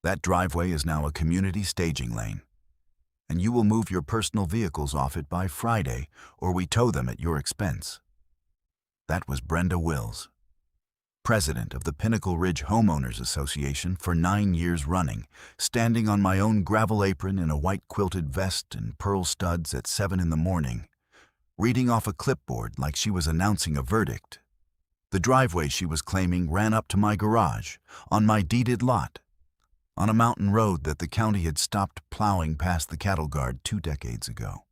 That driveway is now a community staging lane, and you will move your personal vehicles off it by Friday, or we tow them at your expense. That was Brenda Wills, president of the Pinnacle Ridge Homeowners Association for 9 years running, standing on my own gravel apron in a white quilted vest and pearl studs at 7 in the morning, reading off a clipboard like she was announcing a verdict. The driveway she was claiming ran up to my garage, on my deeded lot, on a mountain road that the county had stopped plowing past the cattle guard 2 decades ago.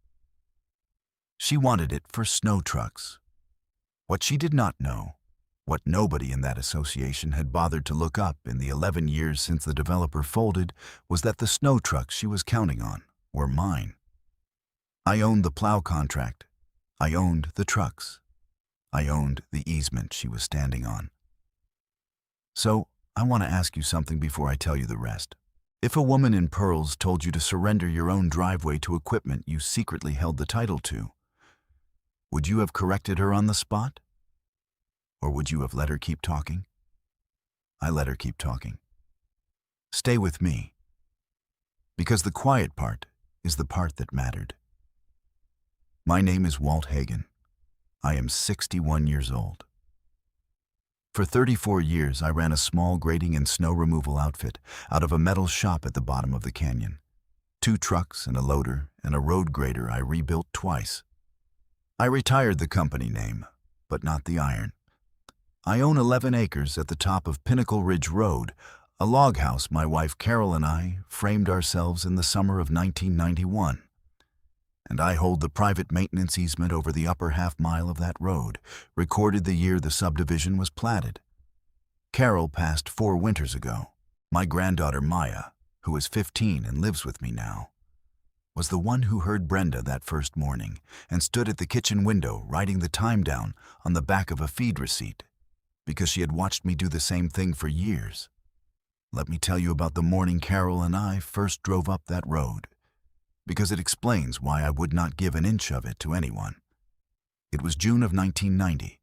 She wanted it for snow trucks. What she did not know, what nobody in that association had bothered to look up in the 11 years since the developer folded, was that the snow trucks she was counting on were mine. I owned the plow contract. I owned the trucks. I owned the easement she was standing on. So, I want to ask you something before I tell you the rest. If a woman in pearls told you to surrender your own driveway to equipment you secretly held the title to, would you have corrected her on the spot? Or would you have let her keep talking? I let her keep talking. Stay with me, because the quiet part is the part that mattered. My name is Walt Hagen. I am 61 years old. For 34 years, I ran a small grading and snow removal outfit out of a metal shop at the bottom of the canyon. 2 trucks and a loader and a road grader I rebuilt twice. I retired the company name, but not the iron. I own 11 acres at the top of Pinnacle Ridge Road, a log house my wife Carol and I framed ourselves in the summer of 1991. And I hold the private maintenance easement over the upper half-mile of that road, recorded the year the subdivision was platted. Carol passed 4 winters ago. My granddaughter Maya, who is 15 and lives with me now, was the one who heard Brenda that first morning and stood at the kitchen window writing the time down on the back of a feed receipt, because she had watched me do the same thing for years. Let me tell you about the morning Carol and I first drove up that road, because it explains why I would not give an inch of it to anyone. It was June of 1990.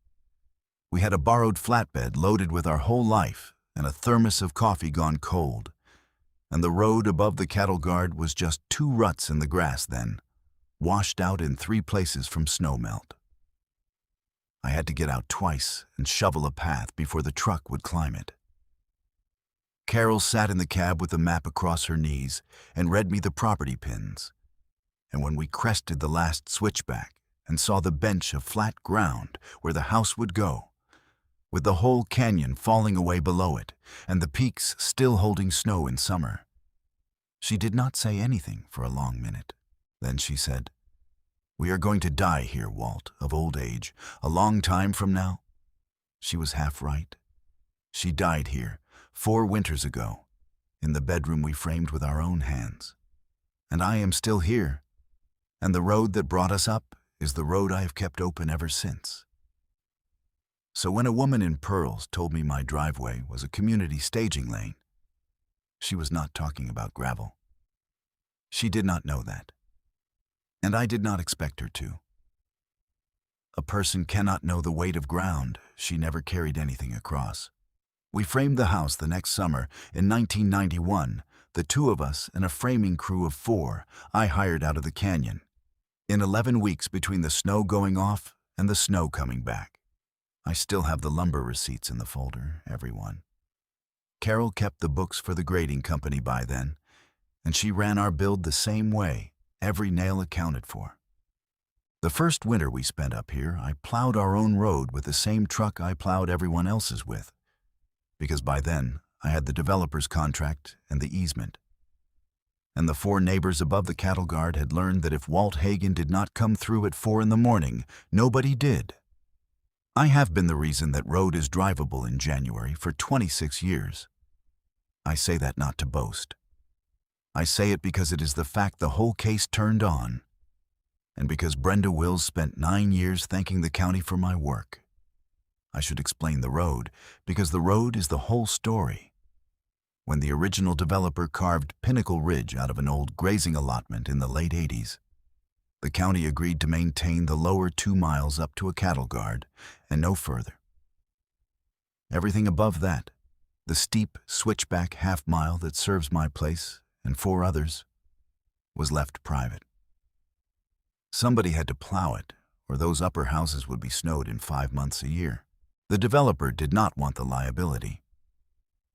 We had a borrowed flatbed loaded with our whole life and a thermos of coffee gone cold, and the road above the cattle guard was just 2 ruts in the grass then, washed out in 3 places from snowmelt. I had to get out twice and shovel a path before the truck would climb it. Carol sat in the cab with the map across her knees and read me the property pins. And when we crested the last switchback and saw the bench of flat ground where the house would go, with the whole canyon falling away below it and the peaks still holding snow in summer, she did not say anything for a long minute. Then she said, "We are going to die here, Walt, of old age, a long time from now." She was half right. She died here 4 winters ago, in the bedroom we framed with our own hands. And I am still here, and the road that brought us up is the road I have kept open ever since. So when a woman in pearls told me my driveway was a community staging lane, she was not talking about gravel. She did not know that, and I did not expect her to. A person cannot know the weight of ground she never carried anything across. We framed the house the next summer in 1991, the 2 of us and a framing crew of 4 I hired out of the canyon, in 11 weeks between the snow going off and the snow coming back. I still have the lumber receipts in the folder, everyone. Carol kept the books for the grading company by then, and she ran our build the same way, every nail accounted for. The first winter we spent up here, I plowed our own road with the same truck I plowed everyone else's with, because by then I had the developer's contract and the easement. And the 4 neighbors above the cattle guard had learned that if Walt Hagen did not come through at 4 in the morning, nobody did. I have been the reason that road is drivable in January for 26 years. I say that not to boast. I say it because it is the fact the whole case turned on, and because Brenda Wills spent 9 years thanking the county for my work. I should explain the road, because the road is the whole story. When the original developer carved Pinnacle Ridge out of an old grazing allotment in the late 80s, the county agreed to maintain the lower 2 miles up to a cattle guard and no further. Everything above that The steep switchback half-mile that serves my place and 4 others was left private. Somebody had to plow it, or those upper houses would be snowed in 5 months a year. The developer did not want the liability.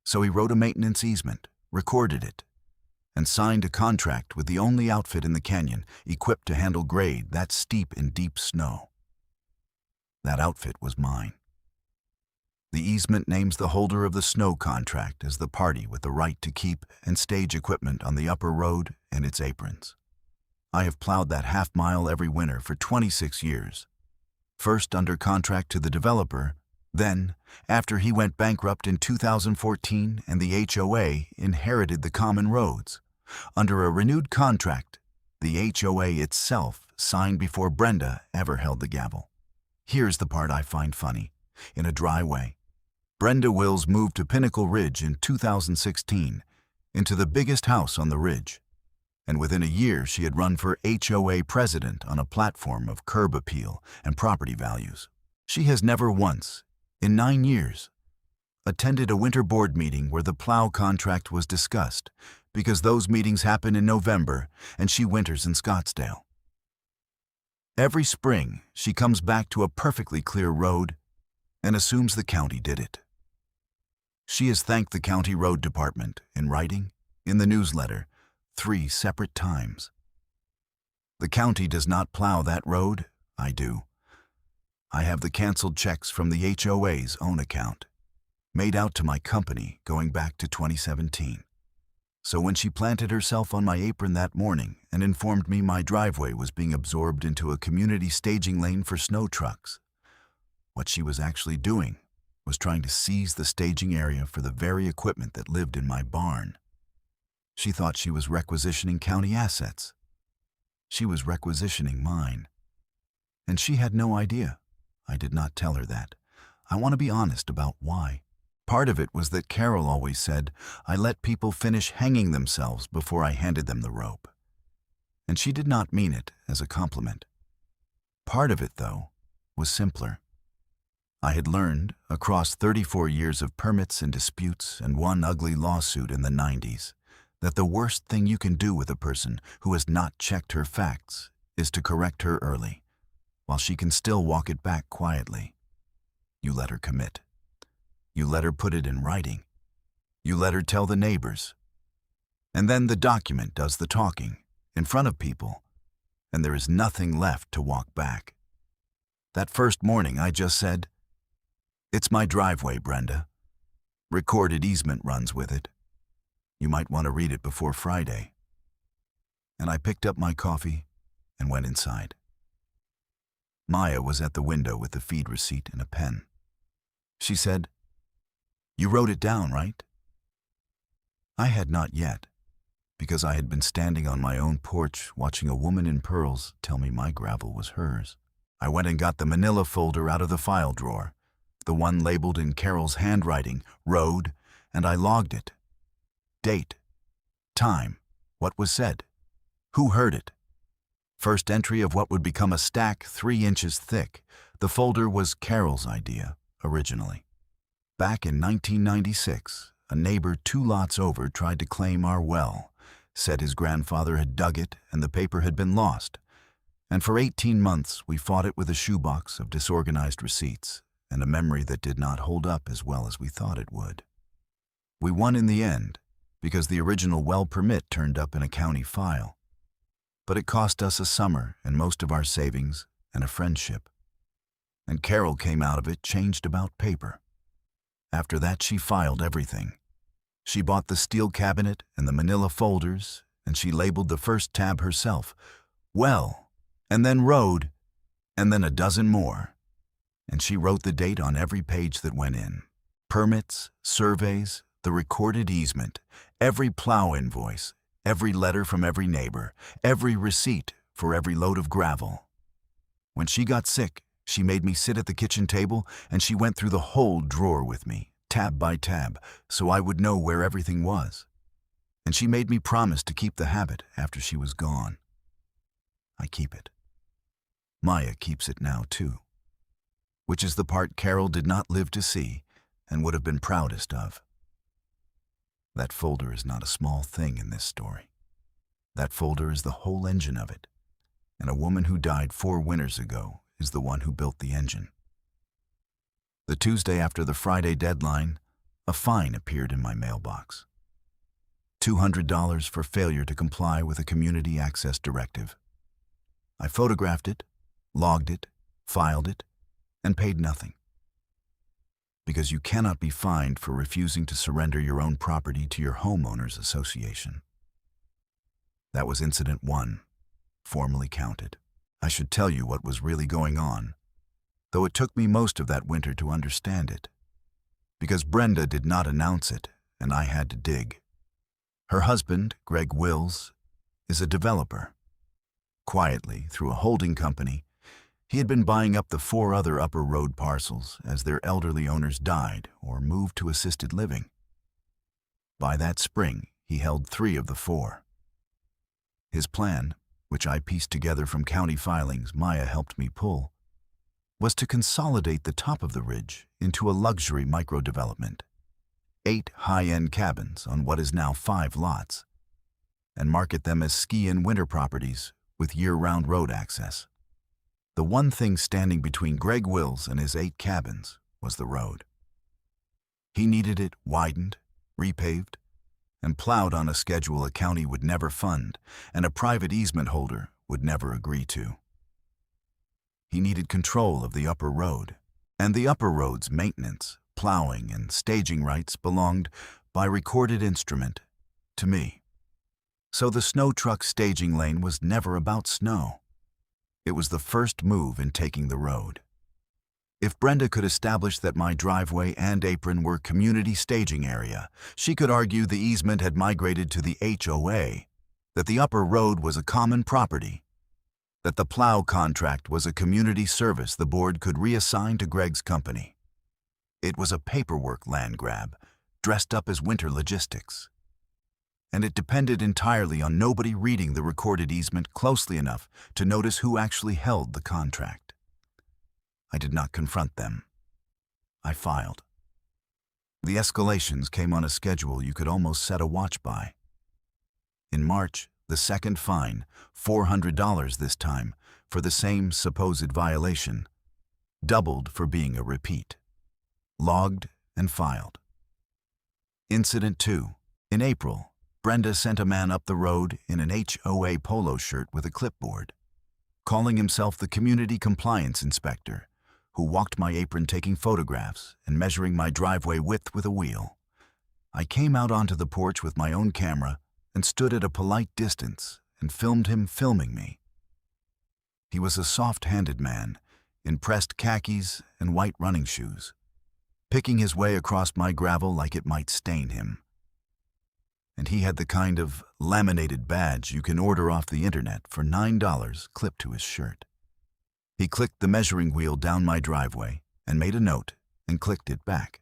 So he wrote a maintenance easement, recorded it, and signed a contract with the only outfit in the canyon equipped to handle grade that steep in deep snow. That outfit was mine. The easement names the holder of the snow contract as the party with the right to keep and stage equipment on the upper road and its aprons. I have plowed that half-mile every winter for 26 years. First under contract to the developer, then, after he went bankrupt in 2014 and the HOA inherited the common roads, under a renewed contract, the HOA itself signed before Brenda ever held the gavel. Here's the part I find funny, in a dry way. Brenda Wills moved to Pinnacle Ridge in 2016, into the biggest house on the ridge, and within a year she had run for HOA president on a platform of curb appeal and property values. She has never once, in 9 years, attended a winter board meeting where the plow contract was discussed, because those meetings happen in November and she winters in Scottsdale. Every spring, she comes back to a perfectly clear road and assumes the county did it. She has thanked the county road department, in writing, in the newsletter, 3 separate times. The county does not plow that road, I do. I have the canceled checks from the HOA's own account, made out to my company going back to 2017. So when she planted herself on my apron that morning and informed me my driveway was being absorbed into a community staging lane for snow trucks, what she was actually doing was trying to seize the staging area for the very equipment that lived in my barn. She thought she was requisitioning county assets. She was requisitioning mine. And she had no idea. I did not tell her that. I want to be honest about why. Part of it was that Carol always said I let people finish hanging themselves before I handed them the rope. And she did not mean it as a compliment. Part of it, though, was simpler. I had learned, across 34 years of permits and disputes and one ugly lawsuit in the 90s, that the worst thing you can do with a person who has not checked her facts is to correct her early, while she can still walk it back quietly. You let her commit. You let her put it in writing. You let her tell the neighbors. And then the document does the talking, in front of people, and there is nothing left to walk back. That first morning I just said, "It's my driveway, Brenda. Recorded easement runs with it. You might want to read it before Friday." And I picked up my coffee and went inside. Maya was at the window with the feed receipt and a pen. She said, "You wrote it down, right?" I had not yet, because I had been standing on my own porch watching a woman in pearls tell me my gravel was hers. I went and got the manila folder out of the file drawer, the one labeled in Carol's handwriting, road, and I logged it. Date, time, what was said, who heard it. First entry of what would become a stack 3 inches thick. The folder was Carol's idea, originally. Back in 1996, a neighbor 2 lots over tried to claim our well, said his grandfather had dug it and the paper had been lost. And for 18 months we fought it with a shoebox of disorganized receipts and a memory that did not hold up as well as we thought it would. We won in the end, because the original well permit turned up in a county file. But it cost us a summer and most of our savings and a friendship. And Carol came out of it changed about paper. After that she filed everything. She bought the steel cabinet and the manila folders, and she labeled the first tab herself, well, and then road, and then a dozen more. And she wrote the date on every page that went in. Permits, surveys, the recorded easement, every plow invoice, every letter from every neighbor, every receipt for every load of gravel. When she got sick, she made me sit at the kitchen table and she went through the whole drawer with me, tab by tab, so I would know where everything was. And she made me promise to keep the habit after she was gone. I keep it. Maya keeps it now too, which is the part Carol did not live to see and would have been proudest of. That folder is not a small thing in this story. That folder is the whole engine of it, and a woman who died 4 winters ago is the one who built the engine. The Tuesday after the Friday deadline, a fine appeared in my mailbox. $200 for failure to comply with a community access directive. I photographed it, logged it, filed it, and paid nothing. Because you cannot be fined for refusing to surrender your own property to your homeowners association. That was incident 1, formally counted. I should tell you what was really going on, though it took me most of that winter to understand it. Because Brenda did not announce it, and I had to dig. Her husband, Greg Wills, is a developer. Quietly, through a holding company, he had been buying up the 4 other Upper Road parcels as their elderly owners died or moved to assisted living. By that spring, he held 3 of the 4. His plan, which I pieced together from county filings Maya helped me pull, was to consolidate the top of the ridge into a luxury micro-development, 8 high-end cabins on what is now 5 lots, and market them as ski and winter properties with year-round road access. The one thing standing between Greg Wills and his 8 cabins was the road. He needed it widened, repaved, and plowed on a schedule a county would never fund and a private easement holder would never agree to. He needed control of the Upper Road, and the Upper Road's maintenance, plowing, and staging rights belonged, by recorded instrument, to me. So the snow truck staging lane was never about snow. It was the first move in taking the road. If Brenda could establish that my driveway and apron were community staging area, she could argue the easement had migrated to the HOA, that the Upper Road was a common property, that the plow contract was a community service the board could reassign to Greg's company. It was a paperwork land grab, dressed up as winter logistics. And it depended entirely on nobody reading the recorded easement closely enough to notice who actually held the contract. I did not confront them. I filed. The escalations came on a schedule you could almost set a watch by. In March, the second fine, $400 this time, for the same supposed violation, doubled for being a repeat. Logged and filed. Incident 2. In April, Brenda sent a man up the road in an HOA polo shirt with a clipboard, calling himself the Community Compliance Inspector, who walked my apron taking photographs and measuring my driveway width with a wheel. I came out onto the porch with my own camera and stood at a polite distance and filmed him filming me. He was a soft-handed man in pressed khakis and white running shoes, picking his way across my gravel like it might stain him. And he had the kind of laminated badge you can order off the internet for $9 clipped to his shirt. He clicked the measuring wheel down my driveway and made a note and clicked it back.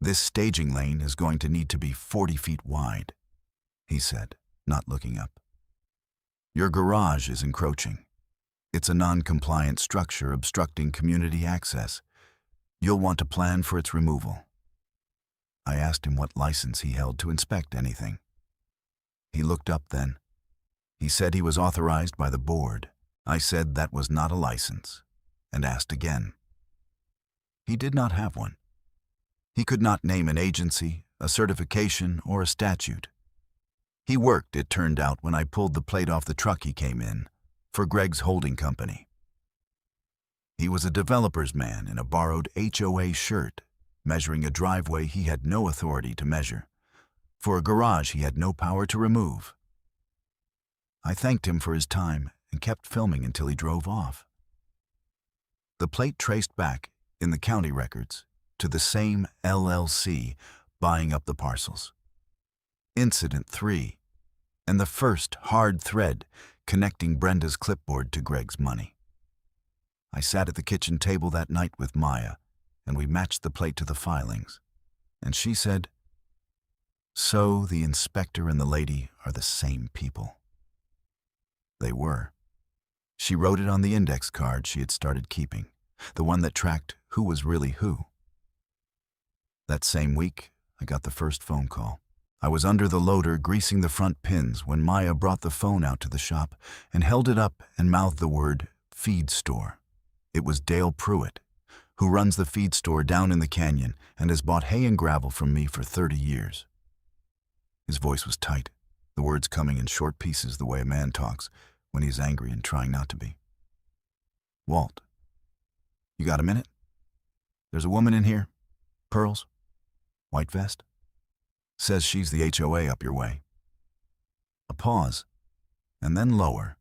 "This staging lane is going to need to be 40 feet wide," he said, not looking up. "Your garage is encroaching. It's a non-compliant structure obstructing community access. You'll want to plan for its removal." I asked him what license he held to inspect anything. He looked up then. He said he was authorized by the board. I said that was not a license, and asked again. He did not have one. He could not name an agency, a certification, or a statute. He worked, it turned out, when I pulled the plate off the truck he came in, for Greg's holding company. He was a developer's man in a borrowed HOA shirt, measuring a driveway he had no authority to measure, for a garage he had no power to remove. I thanked him for his time and kept filming until he drove off. The plate traced back, in the county records, to the same LLC buying up the parcels. Incident 3, and the first hard thread connecting Brenda's clipboard to Greg's money. I sat at the kitchen table that night with Maya, and we matched the plate to the filings, and she said, "So the inspector and the lady are the same people." They were. She wrote it on the index card she had started keeping, the one that tracked who was really who. That same week, I got the first phone call. I was under the loader greasing the front pins when Maya brought the phone out to the shop and held it up and mouthed the word feed store. It was Dale Pruitt, who runs the feed store down in the canyon and has bought hay and gravel from me for 30 years. His voice was tight, the words coming in short pieces the way a man talks when he's angry and trying not to be. "Walt, you got a minute? There's a woman in here. Pearls. White vest. Says she's the HOA up your way." A pause, and then lower,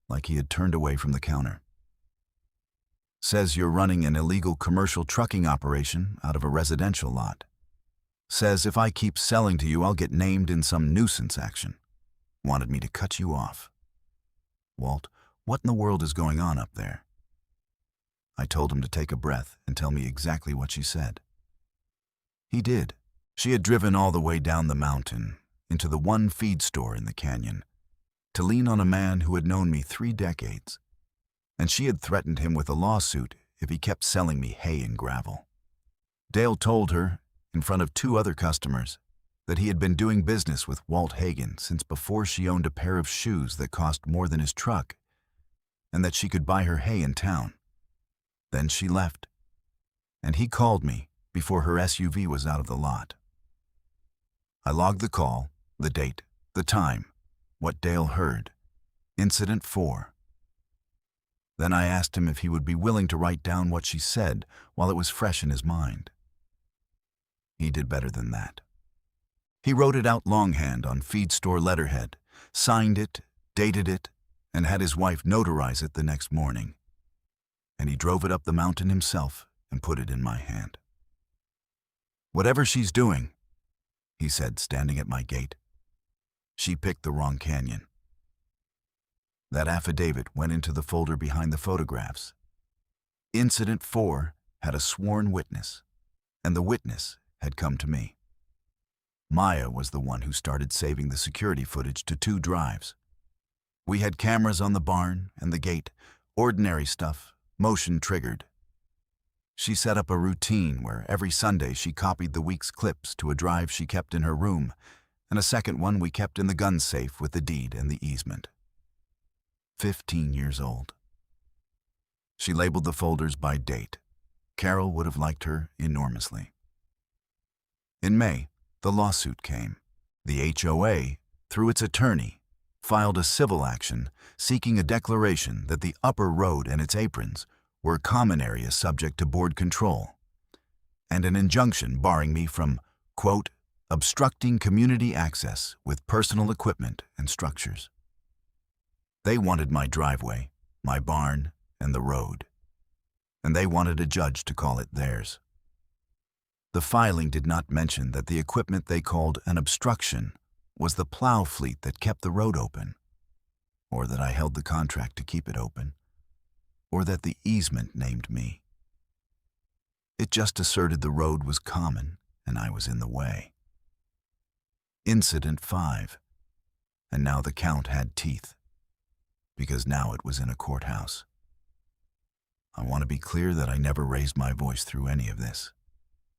like he had turned away from the counter. "Says you're running an illegal commercial trucking operation out of a residential lot. Says if I keep selling to you, I'll get named in some nuisance action. Wanted me to cut you off." "Walt, what in the world is going on up there?" I told him to take a breath and tell me exactly what she said. He did. She had driven all the way down the mountain into the one feed store in the canyon to lean on a man who had known me 3 decades, and she had threatened him with a lawsuit if he kept selling me hay and gravel. Dale told her, in front of 2 other customers, that he had been doing business with Walt Hagen since before she owned a pair of shoes that cost more than his truck, and that she could buy her hay in town. Then she left, and he called me before her SUV was out of the lot. I logged the call, the date, the time, what Dale heard, Incident 4. Then I asked him if he would be willing to write down what she said while it was fresh in his mind. He did better than that. He wrote it out longhand on feed store letterhead, signed it, dated it, and had his wife notarize it the next morning. And he drove it up the mountain himself and put it in my hand. "Whatever she's doing," he said, standing at my gate, "she picked the wrong canyon." That affidavit went into the folder behind the photographs. Incident 4 had a sworn witness, and the witness had come to me. Maya was the one who started saving the security footage to 2 drives. We had cameras on the barn and the gate, ordinary stuff, motion triggered. She set up a routine where every Sunday she copied the week's clips to a drive she kept in her room, and a second one we kept in the gun safe with the deed and the easement. 15 years old. She labeled the folders by date. Carol would have liked her enormously. In May, the lawsuit came. The HOA, through its attorney, filed a civil action seeking a declaration that the upper road and its aprons were common areas subject to board control, and an injunction barring me from, quote, obstructing community access with personal equipment and structures. They wanted my driveway, my barn, and the road, and they wanted a judge to call it theirs. The filing did not mention that the equipment they called an obstruction was the plow fleet that kept the road open, or that I held the contract to keep it open, or that the easement named me. It just asserted the road was common and I was in the way. Incident 5. And now the count had teeth, because now it was in a courthouse. I want to be clear that I never raised my voice through any of this.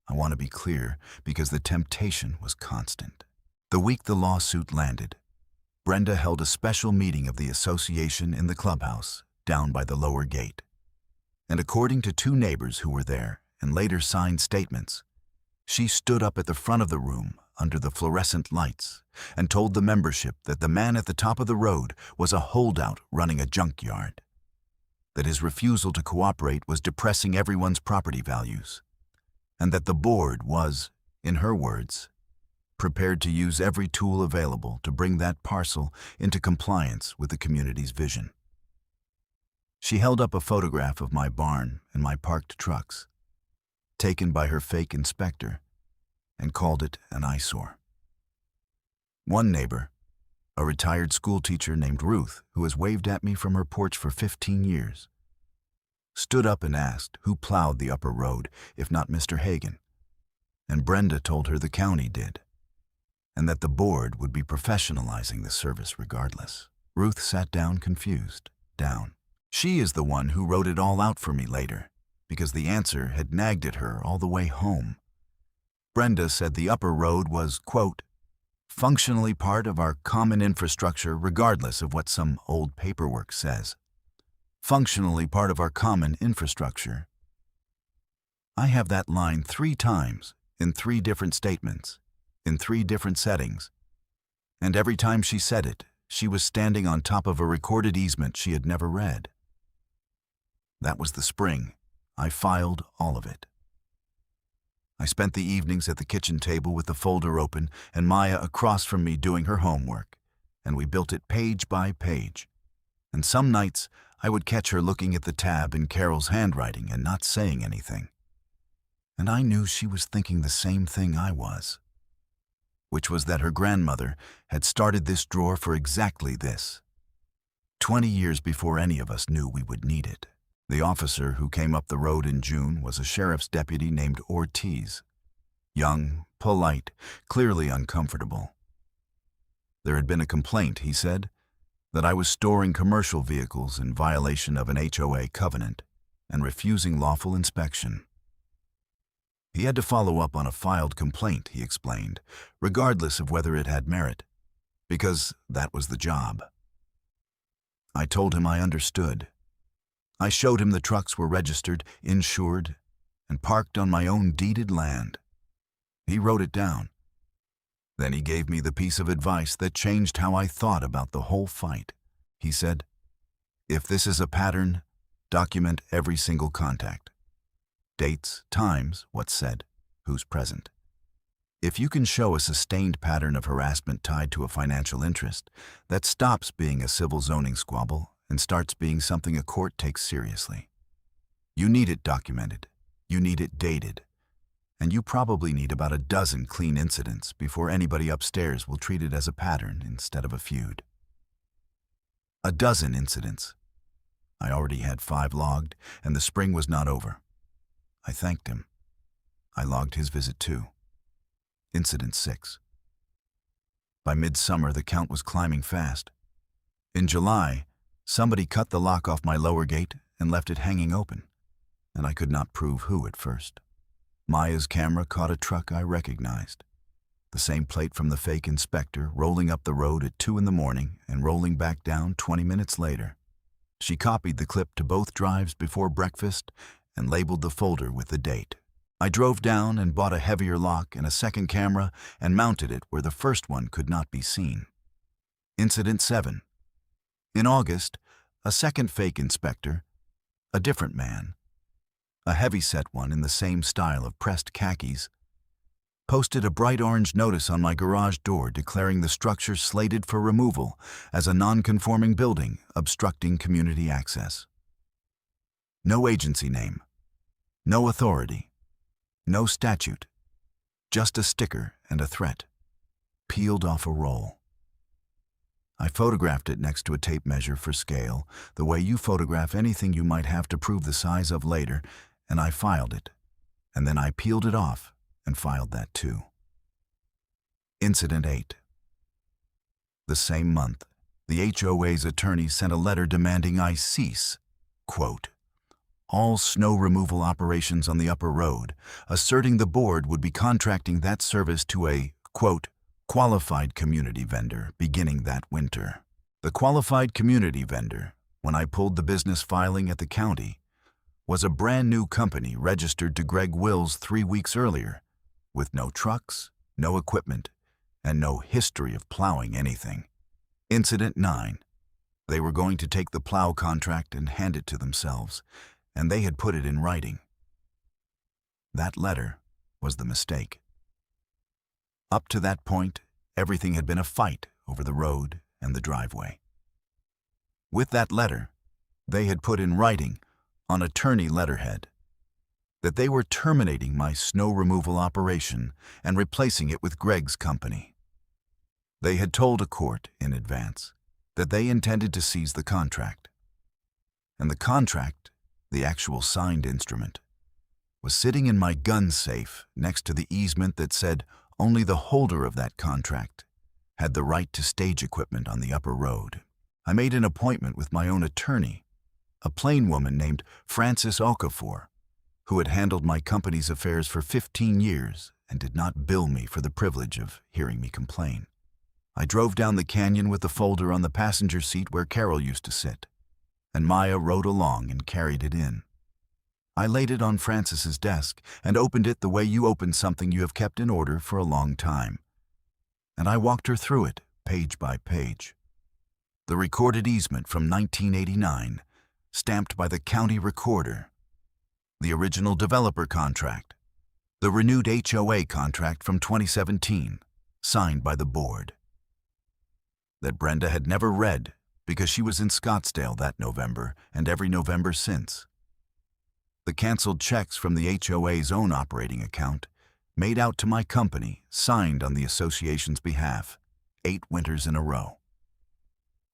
I want to be clear because the temptation was constant. The week the lawsuit landed, Brenda held a special meeting of the association in the clubhouse down by the lower gate. And according to 2 neighbors who were there and later signed statements, she stood up at the front of the room under the fluorescent lights and told the membership that the man at the top of the road was a holdout running a junkyard, that his refusal to cooperate was depressing everyone's property values, and that the board was, in her words, prepared to use every tool available to bring that parcel into compliance with the community's vision. She held up a photograph of my barn and my parked trucks, taken by her fake inspector, and called it an eyesore. One neighbor, a retired schoolteacher named Ruth, who has waved at me from her porch for 15 years, stood up and asked who plowed the upper road, if not Mr. Hagen, and Brenda told her the county did, and that the board would be professionalizing the service regardless. Ruth sat down confused, down. She is the one who wrote it all out for me later, because the answer had nagged at her all the way home. Brenda said the upper road was, quote, functionally part of our common infrastructure regardless of what some old paperwork says. Functionally part of our common infrastructure. I have that line 3 times in 3 different statements, in 3 different settings. And every time she said it, she was standing on top of a recorded easement she had never read. That was the spring. I filed all of it. I spent the evenings at the kitchen table with the folder open and Maya across from me doing her homework, and we built it page by page. And some nights, I would catch her looking at the tab in Carol's handwriting and not saying anything. And I knew she was thinking the same thing I was, which was that her grandmother had started this drawer for exactly this, 20 years before any of us knew we would need it. The officer who came up the road in June was a sheriff's deputy named Ortiz. Young, polite, clearly uncomfortable. There had been a complaint, he said, that I was storing commercial vehicles in violation of an HOA covenant and refusing lawful inspection. He had to follow up on a filed complaint, he explained, regardless of whether it had merit, because that was the job. I told him I understood. I showed him the trucks were registered, insured, and parked on my own deeded land. He wrote it down. Then he gave me the piece of advice that changed how I thought about the whole fight. He said, "If this is a pattern, document every single contact. Dates, times, what's said, who's present. If you can show a sustained pattern of harassment tied to a financial interest, that stops being a civil zoning squabble and starts being something a court takes seriously. You need it documented, you need it dated, and you probably need about a dozen clean incidents before anybody upstairs will treat it as a pattern instead of a feud." A dozen incidents. I already had 5 logged, and the spring was not over. I thanked him. I logged his visit too. Incident 6. By midsummer, the count was climbing fast. In July, somebody cut the lock off my lower gate and left it hanging open, and I could not prove who at first. Maya's camera caught a truck I recognized. The same plate from the fake inspector rolling up the road at 2 in the morning and rolling back down 20 minutes later. She copied the clip to both drives before breakfast and labeled the folder with the date. I drove down and bought a heavier lock and a second camera and mounted it where the first one could not be seen. Incident 7. In August, a second fake inspector, a different man, a heavy-set one in the same style of pressed khakis, posted a bright orange notice on my garage door declaring the structure slated for removal as a non-conforming building obstructing community access. No agency name, no authority, no statute, just a sticker and a threat, peeled off a roll. I photographed it next to a tape measure for scale, the way you photograph anything you might have to prove the size of later, and I filed it, and then I peeled it off and filed that too. Incident 8. The same month, the HOA's attorney sent a letter demanding I cease, quote, all snow removal operations on the upper road, asserting the board would be contracting that service to a, quote, qualified community vendor beginning that winter. The qualified community vendor, when I pulled the business filing at the county, was a brand new company registered to Greg Wills 3 weeks earlier, with no trucks, no equipment, and no history of plowing anything. Incident 9. They were going to take the plow contract and hand it to themselves, and they had put it in writing. That letter was the mistake. Up to that point, everything had been a fight over the road and the driveway. With that letter, they had put in writing, on attorney letterhead, that they were terminating my snow removal operation and replacing it with Greg's company. They had told a court in advance that they intended to seize the contract. And the contract, the actual signed instrument, was sitting in my gun safe next to the easement that said only the holder of that contract had the right to stage equipment on the upper road. I made an appointment with my own attorney, a plain woman named Frances Okafor, who had handled my company's affairs for 15 years and did not bill me for the privilege of hearing me complain. I drove down the canyon with the folder on the passenger seat where Carol used to sit, and Maya rode along and carried it in. I laid it on Francis's desk and opened it the way you open something you have kept in order for a long time. And I walked her through it, page by page. The recorded easement from 1989, stamped by the county recorder. The original developer contract. The renewed HOA contract from 2017, signed by the board. That Brenda had never read because she was in Scottsdale that November and every November since. The canceled checks from the HOA's own operating account, made out to my company, signed on the association's behalf, 8 winters in a row.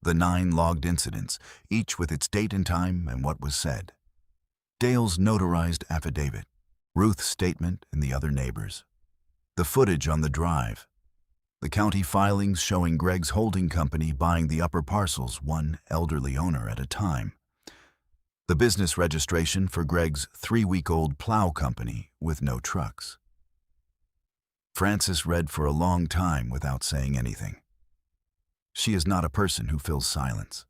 The 9 logged incidents, each with its date and time and what was said. Dale's notarized affidavit, Ruth's statement and the other neighbors. The footage on the drive. The county filings showing Greg's holding company buying the upper parcels, one elderly owner at a time. The business registration for Greg's 3-week-old plow company with no trucks. Francis read for a long time without saying anything. She is not a person who fills silence.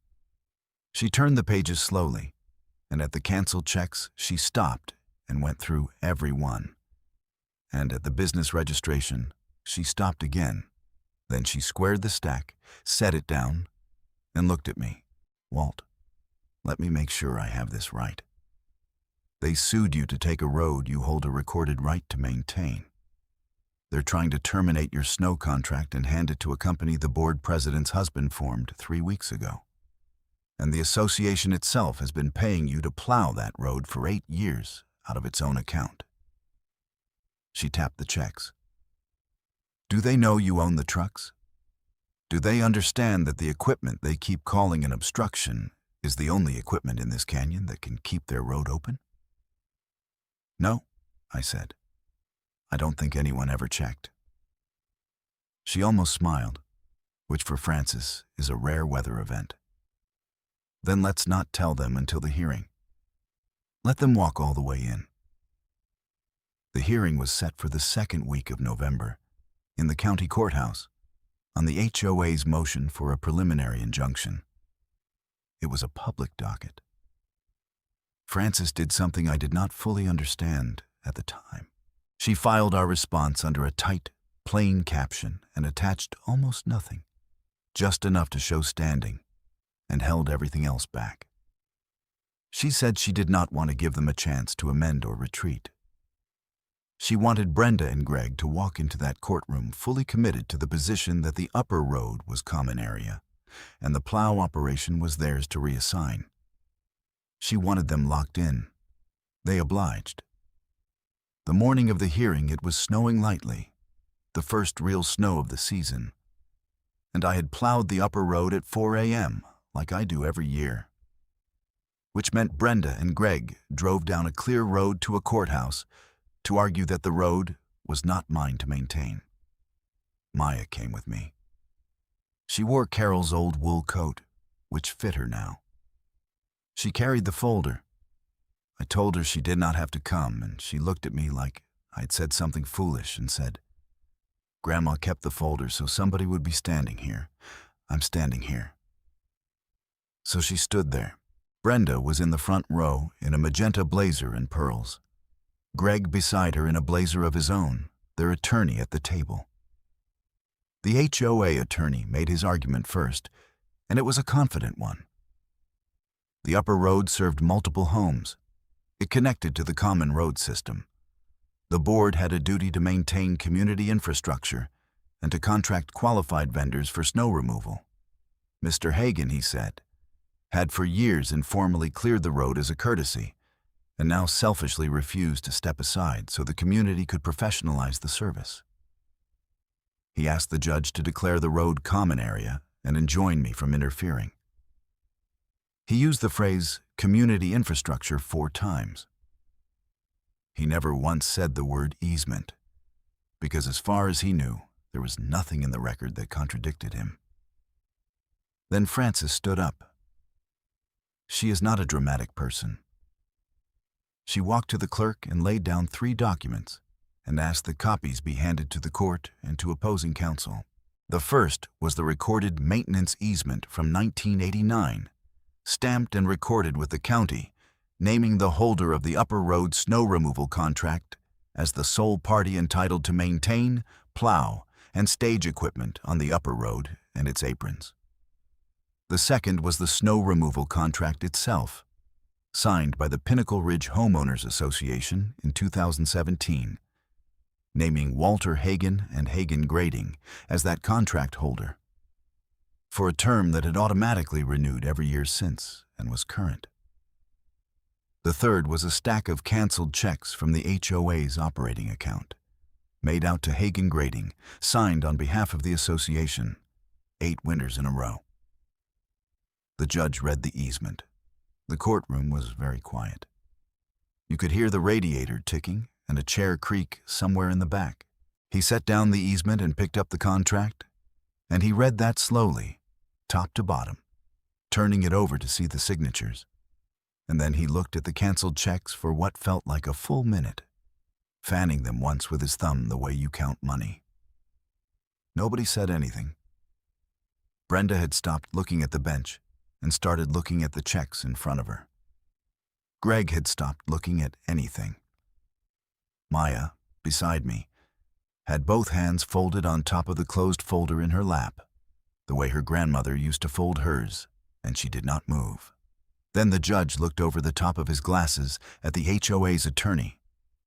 She turned the pages slowly, and at the canceled checks she stopped and went through every one. And at the business registration, she stopped again. Then she squared the stack, set it down, and looked at me. Walt, let me make sure I have this right. They sued you to take a road you hold a recorded right to maintain. They're trying to terminate your snow contract and hand it to a company the board president's husband formed 3 weeks ago. And the association itself has been paying you to plow that road for 8 years out of its own account. She tapped the checks. Do they know you own the trucks? Do they understand that the equipment they keep calling an obstruction is the only equipment in this canyon that can keep their road open? No, I said. I don't think anyone ever checked. She almost smiled, which for Francis is a rare weather event. Then let's not tell them until the hearing. Let them walk all the way in. The hearing was set for the 2nd week of November in the county courthouse on the HOA's motion for a preliminary injunction. It was a public docket. Francis did something I did not fully understand at the time. She filed our response under a tight, plain caption and attached almost nothing, just enough to show standing, and held everything else back. She said she did not want to give them a chance to amend or retreat. She wanted Brenda and Greg to walk into that courtroom fully committed to the position that the upper road was common area, and the plow operation was theirs to reassign. She wanted them locked in. They obliged. The morning of the hearing it was snowing lightly, the first real snow of the season, and I had plowed the upper road at 4 a.m., like I do every year. Which meant Brenda and Greg drove down a clear road to a courthouse to argue that the road was not mine to maintain. Maya came with me. She wore Carol's old wool coat, which fit her now. She carried the folder. I told her she did not have to come, and she looked at me like I'd said something foolish and said, "Grandma kept the folder so somebody would be standing here. I'm standing here." So she stood there. Brenda was in the front row in a magenta blazer and pearls. Greg beside her in a blazer of his own, their attorney at the table. The HOA attorney made his argument first, and it was a confident one. The upper road served multiple homes. It connected to the common road system. The board had a duty to maintain community infrastructure and to contract qualified vendors for snow removal. Mr. Hagan, he said, had for years informally cleared the road as a courtesy, and now selfishly refused to step aside so the community could professionalize the service. He asked the judge to declare the road common area and enjoin me from interfering. He used the phrase community infrastructure 4 times. He never once said the word easement, because as far as he knew, there was nothing in the record that contradicted him. Then Frances stood up. She is not a dramatic person. She walked to the clerk and laid down 3 documents and asked that copies be handed to the court and to opposing counsel. The first was the recorded maintenance easement from 1989, stamped and recorded with the county, naming the holder of the Upper Road snow removal contract as the sole party entitled to maintain, plow, and stage equipment on the Upper Road and its aprons. The second was the snow removal contract itself, signed by the Pinnacle Ridge Homeowners Association in 2017, naming Walter Hagen and Hagen Grading as that contract holder, for a term that had automatically renewed every year since and was current. The third was a stack of canceled checks from the HOA's operating account, made out to Hagen Grading, signed on behalf of the association, 8 winters in a row. The judge read the easement. The courtroom was very quiet. You could hear the radiator ticking and a chair creak somewhere in the back. He set down the easement and picked up the contract, and he read that slowly, top to bottom, turning it over to see the signatures. And then he looked at the canceled checks for what felt like a full minute, fanning them once with his thumb the way you count money. Nobody said anything. Brenda had stopped looking at the bench and started looking at the checks in front of her. Greg had stopped looking at anything. Maya, beside me, had both hands folded on top of the closed folder in her lap, the way her grandmother used to fold hers, and she did not move. Then the judge looked over the top of his glasses at the HOA's attorney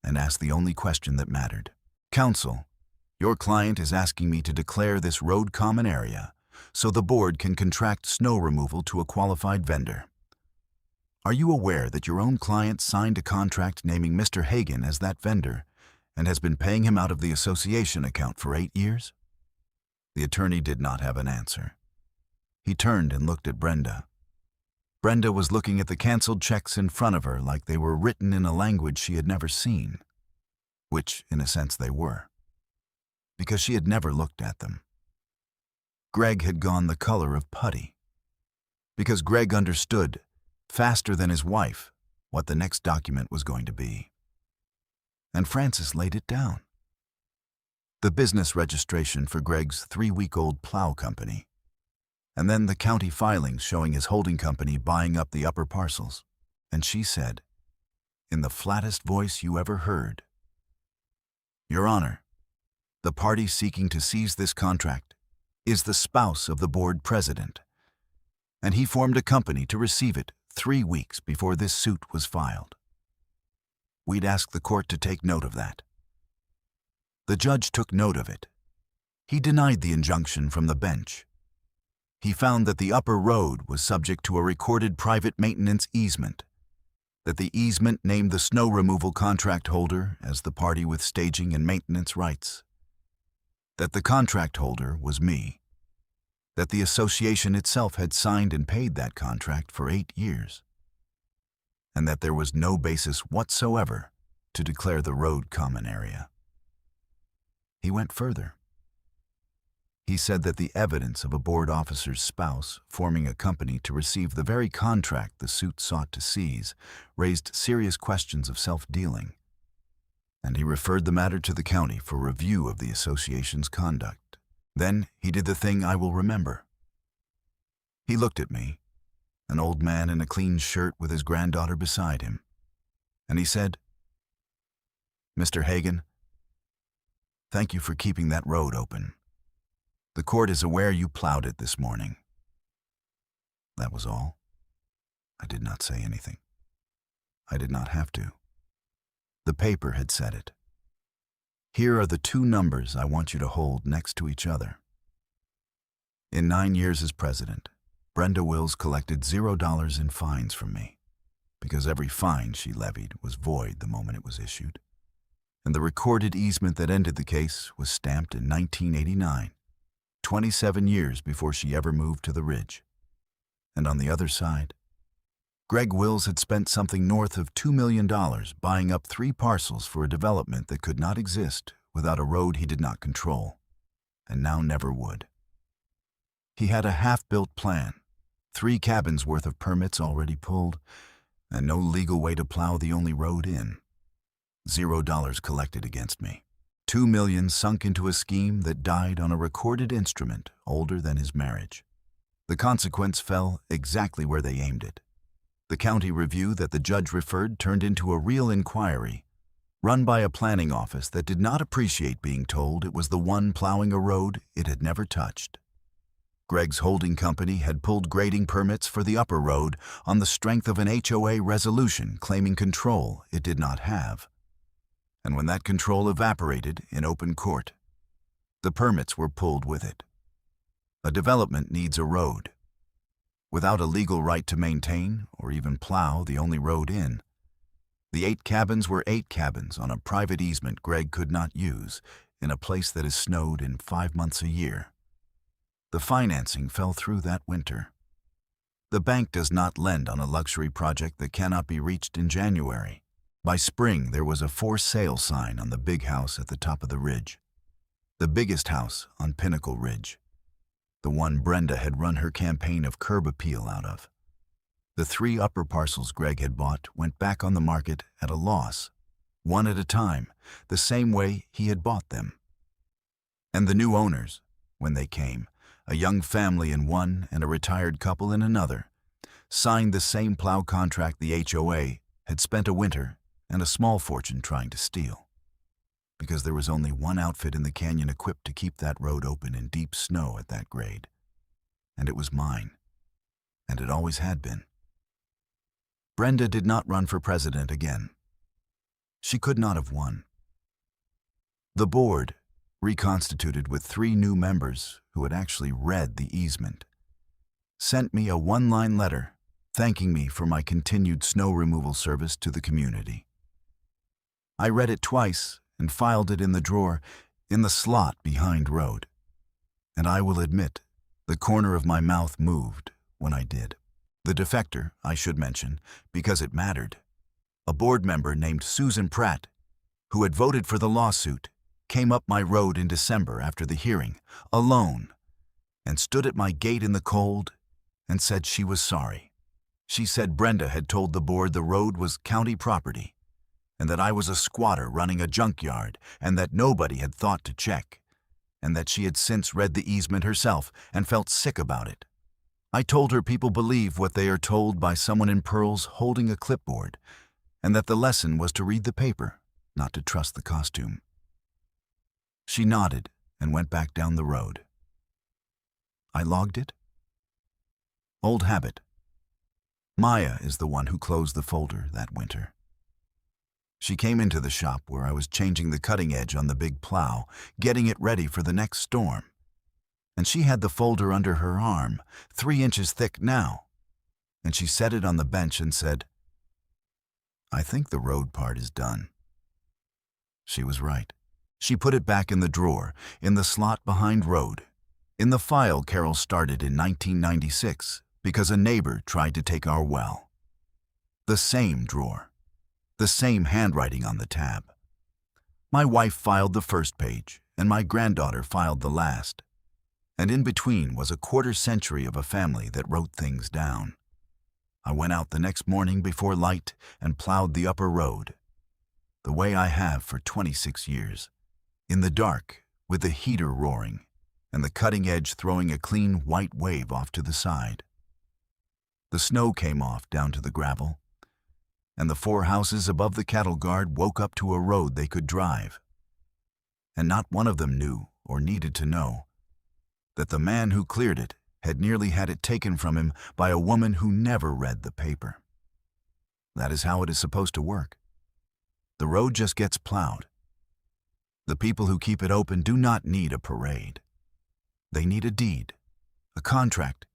and asked the only question that mattered. "Counsel, your client is asking me to declare this road common area so the board can contract snow removal to a qualified vendor. Are you aware that your own client signed a contract naming Mr. Hagen as that vendor and has been paying him out of the association account for 8 years? The attorney did not have an answer. He turned and looked at Brenda. Brenda was looking at the canceled checks in front of her like they were written in a language she had never seen, which, in a sense, they were, because she had never looked at them. Greg had gone the color of putty, because Greg understood, faster than his wife, what the next document was going to be. And Francis laid it down. The business registration for Greg's 3-week-old plow company, and then the county filings showing his holding company buying up the upper parcels. And she said, in the flattest voice you ever heard, "Your Honor, the party seeking to seize this contract is the spouse of the board president, and he formed a company to receive it 3 weeks before this suit was filed. We'd ask the court to take note of that." The judge took note of it. He denied the injunction from the bench. He found that the Upper Road was subject to a recorded private maintenance easement, that the easement named the snow removal contract holder as the party with staging and maintenance rights, that the contract holder was me, that the association itself had signed and paid that contract for 8 years, and that there was no basis whatsoever to declare the road common area. He went further. He said that the evidence of a board officer's spouse forming a company to receive the very contract the suit sought to seize raised serious questions of self-dealing, and he referred the matter to the county for review of the association's conduct. Then he did the thing I will remember. He looked at me, an old man in a clean shirt with his granddaughter beside him, and he said, "Mr. Hagen, thank you for keeping that road open. The court is aware you plowed it this morning." That was all. I did not say anything. I did not have to. The paper had said it. Here are the 2 numbers I want you to hold next to each other. In 9 years as president, Brenda Wills collected $0 in fines from me, because every fine she levied was void the moment it was issued. And the recorded easement that ended the case was stamped in 1989, 27 years before she ever moved to the Ridge. And on the other side, Greg Wills had spent something north of $2 million buying up 3 parcels for a development that could not exist without a road he did not control, and now never would. He had a half-built plan, 3 cabins worth of permits already pulled, and no legal way to plow the only road in. $0 collected against me. 2 million sunk into a scheme that died on a recorded instrument older than his marriage. The consequence fell exactly where they aimed it. The county review that the judge referred turned into a real inquiry, run by a planning office that did not appreciate being told it was the one plowing a road it had never touched. Greg's holding company had pulled grading permits for the upper road on the strength of an HOA resolution claiming control it did not have. And when that control evaporated in open court, the permits were pulled with it. A development needs a road. Without a legal right to maintain or even plow the only road in, the 8 cabins were 8 cabins on a private easement Greg could not use in a place that is snowed in 5 months a year. The financing fell through that winter. The bank does not lend on a luxury project that cannot be reached in January. By spring, there was a for sale sign on the big house at the top of the ridge. The biggest house on Pinnacle Ridge. The one Brenda had run her campaign of curb appeal out of. The 3 upper parcels Greg had bought went back on the market at a loss, one at a time, the same way he had bought them. And the new owners, when they came, a young family in one and a retired couple in another, signed the same plow contract the HOA had spent a winter and a small fortune trying to steal. Because there was only one outfit in the canyon equipped to keep that road open in deep snow at that grade. And it was mine. And it always had been. Brenda did not run for president again. She could not have won. The board, reconstituted with 3 new members who had actually read the easement, sent me a 1-line letter thanking me for my continued snow removal service to the community. I read it twice and filed it in the drawer in the slot behind road. And I will admit, the corner of my mouth moved when I did. The defector, I should mention, because it mattered, a board member named Susan Pratt, who had voted for the lawsuit, came up my road in December after the hearing, alone, and stood at my gate in the cold and said she was sorry. She said Brenda had told the board the road was county property, and that I was a squatter running a junkyard, and that nobody had thought to check, and that she had since read the easement herself and felt sick about it. I told her people believe what they are told by someone in pearls holding a clipboard, and that the lesson was to read the paper, not to trust the costume. She nodded and went back down the road. I logged it. Old habit. Maya is the one who closed the folder that winter. She came into the shop where I was changing the cutting edge on the big plow, getting it ready for the next storm. And she had the folder under her arm, 3 inches thick now. And she set it on the bench and said, "I think the road part is done." She was right. She put it back in the drawer, in the slot behind road, in the file Carol started in 1996 because a neighbor tried to take our well. The same drawer. The same handwriting on the tab. My wife filed the first page, and my granddaughter filed the last. And in between was a 1/4 century of a family that wrote things down. I went out the next morning before light and plowed the upper road, the way I have for 26 years, in the dark with the heater roaring and the cutting edge throwing a clean white wave off to the side. The snow came off down to the gravel, and the 4 houses above the cattle guard woke up to a road they could drive. And not one of them knew or needed to know that the man who cleared it had nearly had it taken from him by a woman who never read the paper. That is how it is supposed to work. The road just gets plowed. The people who keep it open do not need a parade. They need a deed, a contract,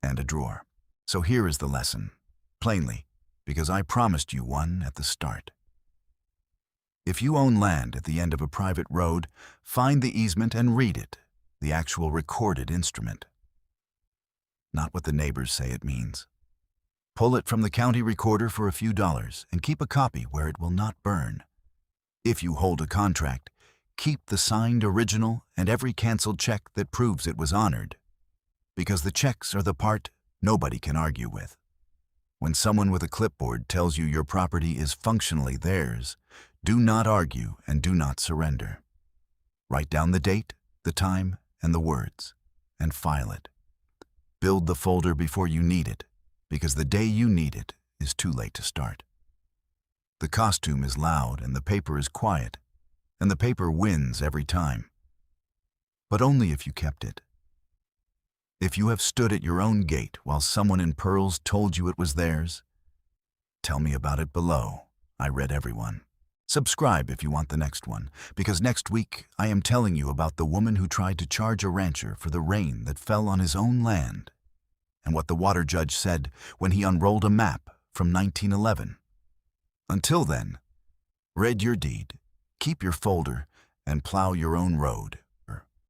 and a drawer. So here is the lesson, plainly, because I promised you one at the start. If you own land at the end of a private road, find the easement and read it, the actual recorded instrument. Not what the neighbors say it means. Pull it from the county recorder for a few dollars and keep a copy where it will not burn. If you hold a contract, keep the signed original and every canceled check that proves it was honored, because the checks are the part nobody can argue with. When someone with a clipboard tells you your property is functionally theirs, do not argue and do not surrender. Write down the date, the time, and the words, and file it. Build the folder before you need it, because the day you need it is too late to start. The costume is loud and the paper is quiet, and the paper wins every time. But only if you kept it. If you have stood at your own gate while someone in pearls told you it was theirs, tell me about it below. I read everyone. Subscribe if you want the next one, because next week I am telling you about the woman who tried to charge a rancher for the rain that fell on his own land, and what the water judge said when he unrolled a map from 1911. Until then, read your deed, keep your folder, and plow your own road.